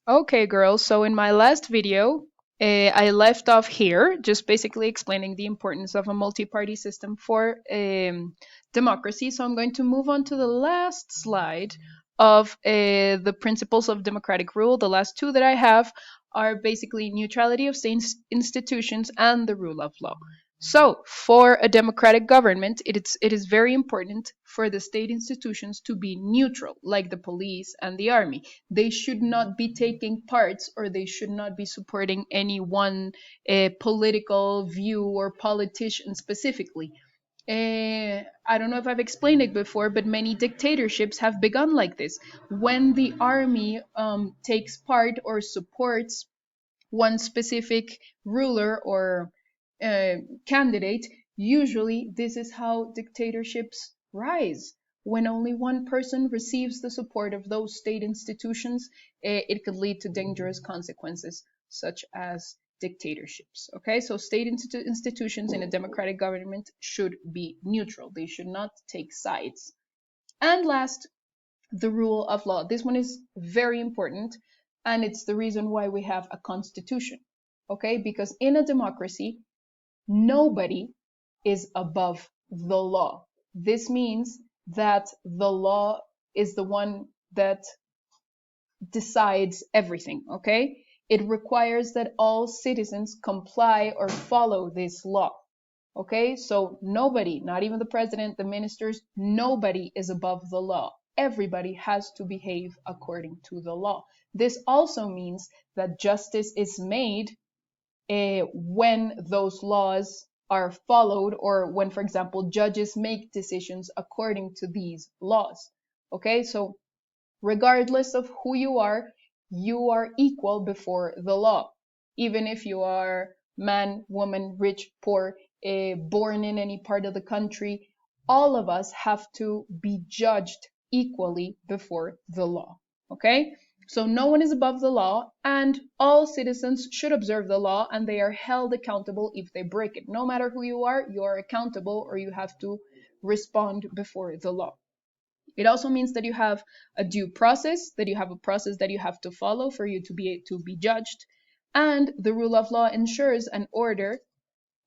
Okay, girls. So in my last video, I left off here, just basically explaining the importance of a multi-party system for democracy. So I'm going to move on to the last slide of the principles of democratic rule. The last two that I have are basically neutrality of state institutions and the rule of law. So, for a democratic government, it is very important for the state institutions to be neutral, like the police and the army. They should not be taking parts, or they should not be supporting any one political view or politician specifically. I don't know if I've explained it before, but many dictatorships have begun like this. When the army takes part or supports one specific ruler or uh, candidate, usually this is how dictatorships rise. When only one person receives the support of those state institutions, it could lead to dangerous consequences, such as dictatorships. Okay, so state institutions in a democratic government should be neutral, they should not take sides. And last, the rule of law. This one is very important, and it's the reason why we have a constitution. Okay, because in a democracy, nobody is above the law. This means that the law is the one that decides everything, okay? It requires that all citizens comply or follow this law. Okay, so nobody, not even the president, the ministers, nobody is above the law. Everybody has to behave according to the law. This also means that justice is made when those laws are followed, or when, for example, judges make decisions according to these laws. Okay, so regardless of who you are equal before the law. Even if you are man, woman, rich, poor, born in any part of the country, all of us have to be judged equally before the law. Okay? So no one is above the law, and all citizens should observe the law, and they are held accountable if they break it. No matter who you are accountable, or you have to respond before the law. It also means that you have a due process, that you have a process that you have to follow for you to be judged, and the rule of law ensures an order,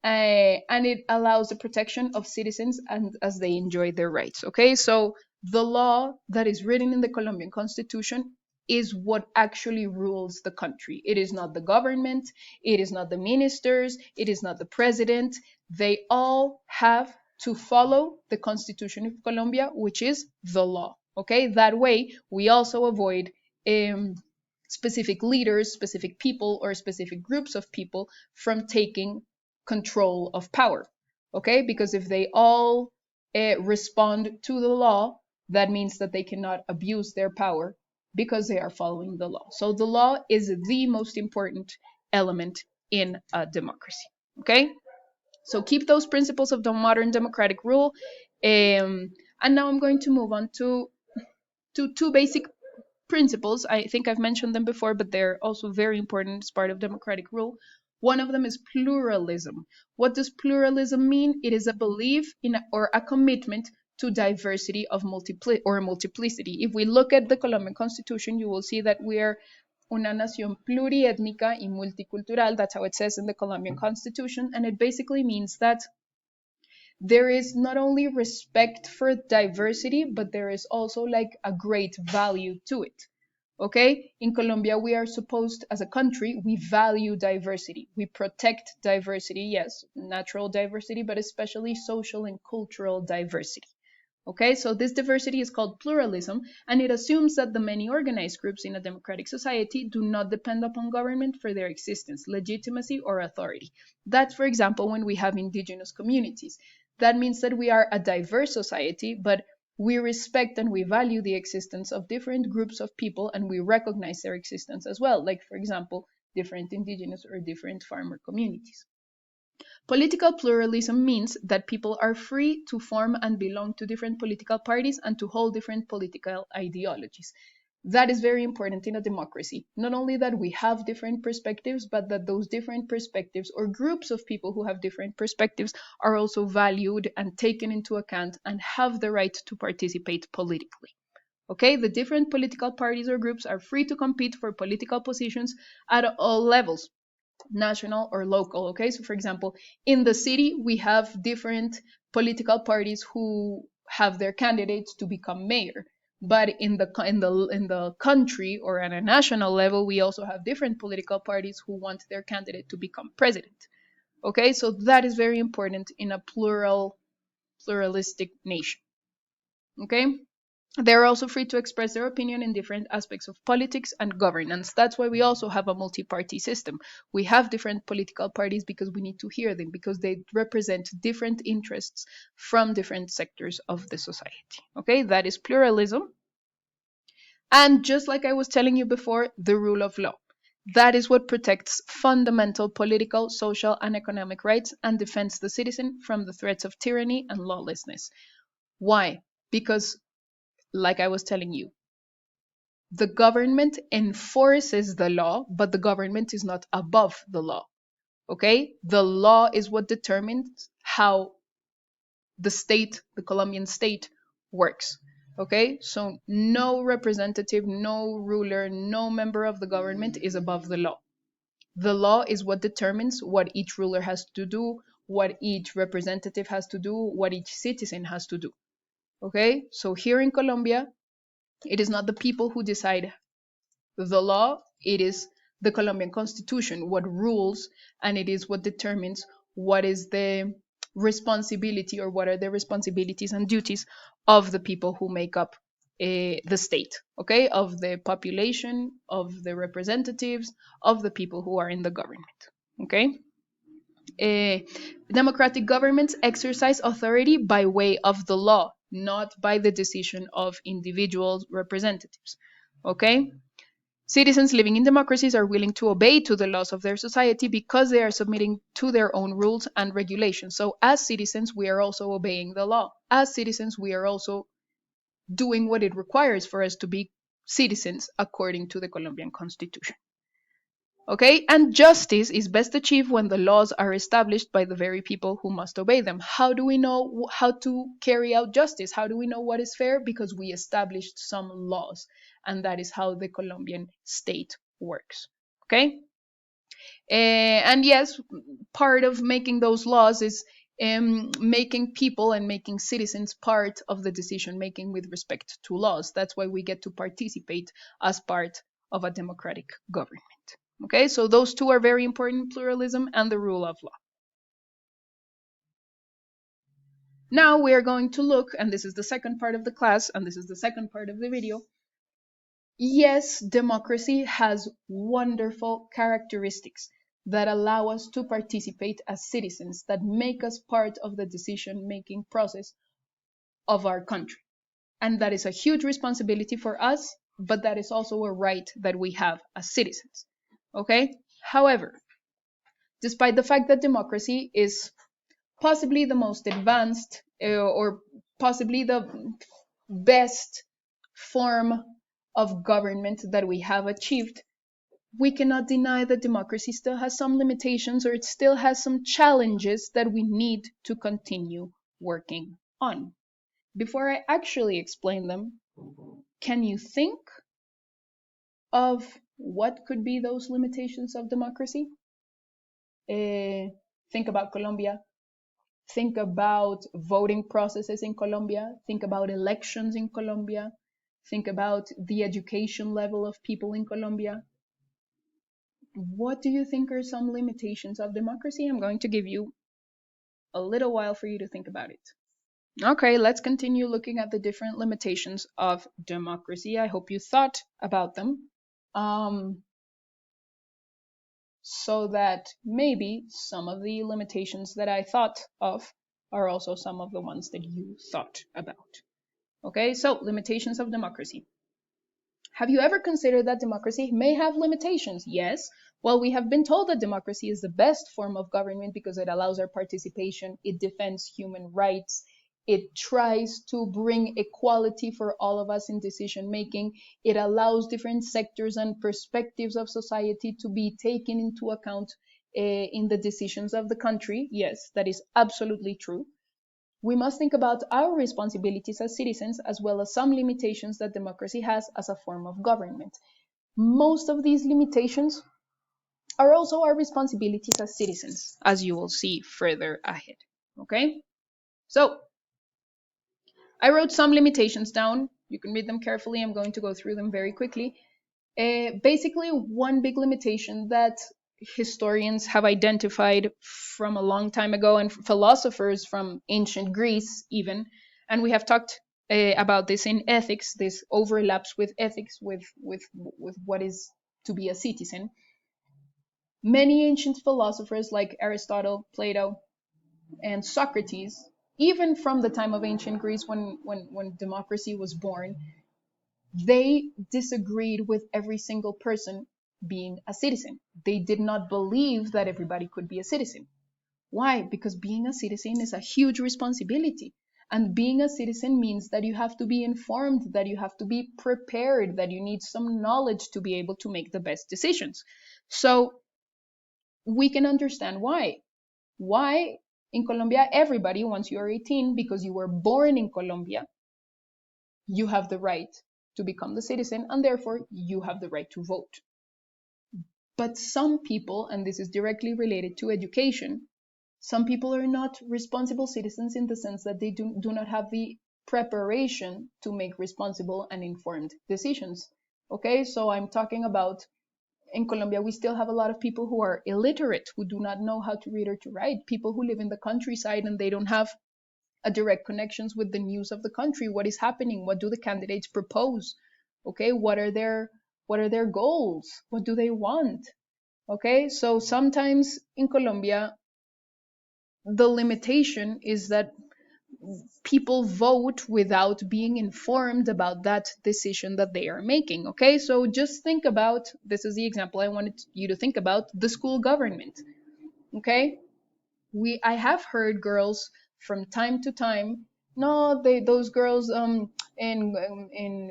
and it allows the protection of citizens and as they enjoy their rights. Okay, so the law that is written in the Colombian Constitution is what actually rules the country. It is not the government, it is not the ministers, it is not the president. They all have to follow the Constitution of Colombia, which is the law. Okay, that way we also avoid specific leaders, specific people, or specific groups of people from taking control of power. Okay, because if they all respond to the law, that means that they cannot abuse their power because they are following the law. So the law is the most important element in a democracy. Okay, so keep those principles of the modern democratic rule. And now I'm going to move on to two basic principles. I think I've mentioned them before, but they're also very important as part of democratic rule. One of them is pluralism. What does pluralism mean? It is a belief in or a commitment to diversity of multiplicity. If we look at the Colombian Constitution, you will see that we are una nación pluriétnica y multicultural. That's how it says in the Colombian Constitution, and it basically means that there is not only respect for diversity, but there is also like a great value to it. Okay, in Colombia, we are supposed, as a country, we value diversity, we protect diversity, yes, natural diversity, but especially social and cultural diversity. Okay, so this diversity is called pluralism, and it assumes that the many organized groups in a democratic society do not depend upon government for their existence, legitimacy, or authority. That's, for example, when we have indigenous communities. That means that we are a diverse society, but we respect and we value the existence of different groups of people, and we recognize their existence as well, like, for example, different indigenous or different farmer communities. Political pluralism means that people are free to form and belong to different political parties and to hold different political ideologies. That is very important in a democracy. Not only that we have different perspectives, but that those different perspectives or groups of people who have different perspectives are also valued and taken into account and have the right to participate politically. Okay, the different political parties or groups are free to compete for political positions at all levels, national or local. Okay, so for example, in the city we have different political parties who have their candidates to become mayor, but in the country or at a national level we also have different political parties who want their candidate to become president. Okay, so that is very important in a pluralistic nation. Okay, they're also free to express their opinion in different aspects of politics and governance. That's why we also have a multi-party system. We have different political parties because we need to hear them, because they represent different interests from different sectors of the society. Okay, that is pluralism. And just like I was telling you before, the rule of law. That is what protects fundamental political, social, and economic rights and defends the citizen from the threats of tyranny and lawlessness. Why? Because, like I was telling you, the government enforces the law, but the government is not above the law. Okay? The law is what determines how the state, the Colombian state, works. Okay? So no representative, no ruler, no member of the government is above the law. The law is what determines what each ruler has to do, what each representative has to do, what each citizen has to do. Okay? So here in Colombia, it is not the people who decide the law, it is the Colombian constitution, what rules, and it is what determines what is the responsibility or what are the responsibilities and duties of the people who make up the state, okay, of the population, of the representatives, of the people who are in the government, okay. Uh, Democratic governments exercise authority by way of the law, not by the decision of individual representatives, okay. Citizens living in democracies are willing to obey to the laws of their society because they are submitting to their own rules and regulations. So as citizens, we are also obeying the law. As citizens, we are also doing what it requires for us to be citizens according to the Colombian constitution. Okay, and justice is best achieved when the laws are established by the very people who must obey them. How do we know how to carry out justice? How do we know what is fair? Because we established some laws, and that is how the Colombian state works. Okay, and yes, part of making those laws is making people and making citizens part of the decision making with respect to laws. That's why we get to participate as part of a democratic government. Okay, so those two are very important, pluralism and the rule of law. Now we are going to look, and this is the second part of the class, and this is the second part of the video. Yes, democracy has wonderful characteristics that allow us to participate as citizens, that make us part of the decision-making process of our country. And that is a huge responsibility for us, but that is also a right that we have as citizens. Okay? However, despite the fact that democracy is possibly the most advanced or possibly the best form of government that we have achieved, we cannot deny that democracy still has some limitations, or it still has some challenges that we need to continue working on. Before I actually explain them, can you think of what could be those limitations of democracy? Think about Colombia. Think about voting processes in Colombia. Think about elections in Colombia. Think about the education level of people in Colombia. What do you think are some limitations of democracy? I'm going to give you a little while for you to think about it. Okay, let's continue looking at the different limitations of democracy. I hope you thought about them. So that maybe some of the limitations that I thought of are also some of the ones that you thought about. Okay, so limitations of democracy. Have you ever considered that democracy may have limitations? Yes. Well, we have been told that democracy is the best form of government because it allows our participation, it defends human rights, it tries to bring equality for all of us in decision making, it allows different sectors and perspectives of society to be taken into account in the decisions of the country. Yes, that is absolutely true. we must think about our responsibilities as citizens as well as some limitations that democracy has as a form of government. Most of these limitations are also our responsibilities as citizens, as you will see further ahead. Okay? So, I wrote some limitations down. You can read them carefully. I'm going to go through them very quickly. Basically, one big limitation that historians have identified from a long time ago, and philosophers from ancient Greece even, and we have talked about this in ethics. This overlaps with ethics, with what is to be a citizen. Many ancient philosophers like Aristotle, Plato, and Socrates, even from the time of ancient Greece when democracy was born, they disagreed with every single person being a citizen. They did not believe that everybody could be a citizen. Why? Because being a citizen is a huge responsibility. And being a citizen means that you have to be informed, that you have to be prepared, that you need some knowledge to be able to make the best decisions. So we can understand why. Why in Colombia, everybody, once you are 18, because you were born in Colombia, you have the right to become the citizen, and therefore you have the right to vote. But some people, and this is directly related to education, some people are not responsible citizens in the sense that they do not have the preparation to make responsible and informed decisions. Okay, so I'm talking about in Colombia, we still have a lot of people who are illiterate, who do not know how to read or to write, people who live in the countryside and they don't have a direct connections with the news of the country. What is happening? What do the candidates propose? Okay, what are their goals? What do they want? Okay, so sometimes in Colombia, the limitation is that people vote without being informed about that decision that they are making. Okay, so just think about, this is the example I wanted you to think about, the school government. Okay, I have heard girls from time to time, no, those girls in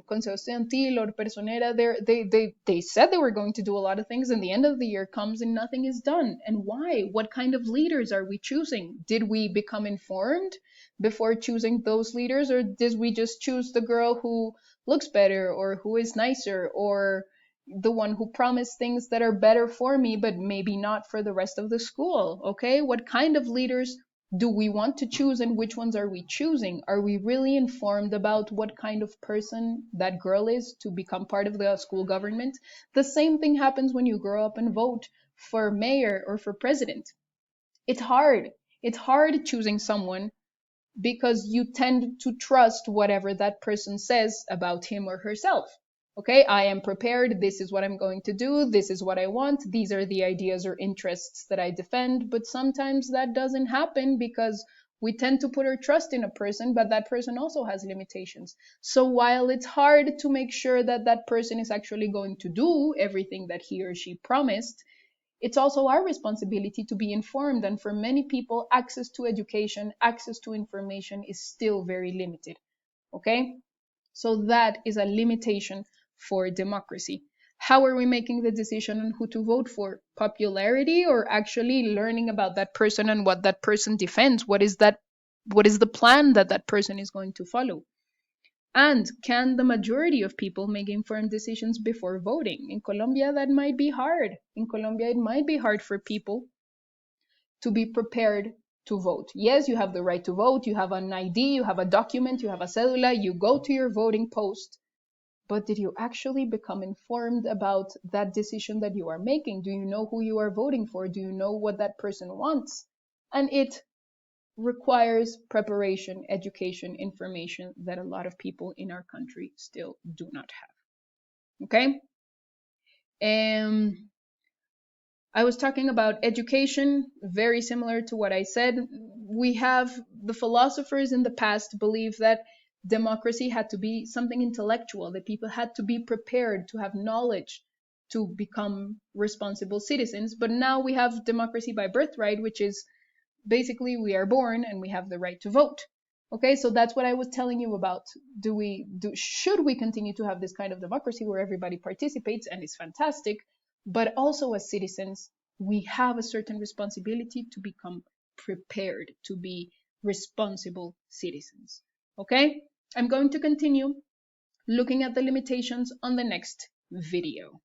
Consejo Estudiantil or Personera, they said they were going to do a lot of things, and the end of the year comes and nothing is done. And why? What kind of leaders are we choosing? Did we become informed before choosing those leaders, or did we just choose the girl who looks better or who is nicer, or the one who promised things that are better for me but maybe not for the rest of the school? Okay, what kind of leaders do we want to choose, and which ones are we choosing? Are we really informed about what kind of person that girl is to become part of the school government? The same thing happens when you grow up and vote for mayor or for president. It's hard. It's hard choosing someone because you tend to trust whatever that person says about him or herself. Okay, I am prepared. This is what I'm going to do. This is what I want. These are the ideas or interests that I defend. But sometimes that doesn't happen because we tend to put our trust in a person, but that person also has limitations. So while it's hard to make sure that that person is actually going to do everything that he or she promised, it's also our responsibility to be informed. And for many people, access to education, access to information is still very limited. Okay? So that is a limitation for democracy. How are we making the decision on who to vote for? Popularity, or actually learning about that person and what that person defends? What is the plan that that person is going to follow? And can the majority of people make informed decisions before voting? In Colombia, that might be hard. In Colombia, it might be hard for people to be prepared to vote. Yes, you have the right to vote. You have an ID, you have a document, you have a cedula, you go to your voting post. But did you actually become informed about that decision that you are making? Do you know who you are voting for? Do you know what that person wants? And it requires preparation, education, information that a lot of people in our country still do not have. Okay? I was talking about education, very similar to what I said. We have the philosophers in the past believe that democracy had to be something intellectual, that people had to be prepared to have knowledge to become responsible citizens. But now we have democracy by birthright, which is basically we are born and we have the right to vote. Okay, so that's what I was telling you about. Should we continue to have this kind of democracy where everybody participates and is fantastic, but also as citizens, we have a certain responsibility to become prepared, to be responsible citizens. Okay? I'm going to continue looking at the limitations on the next video.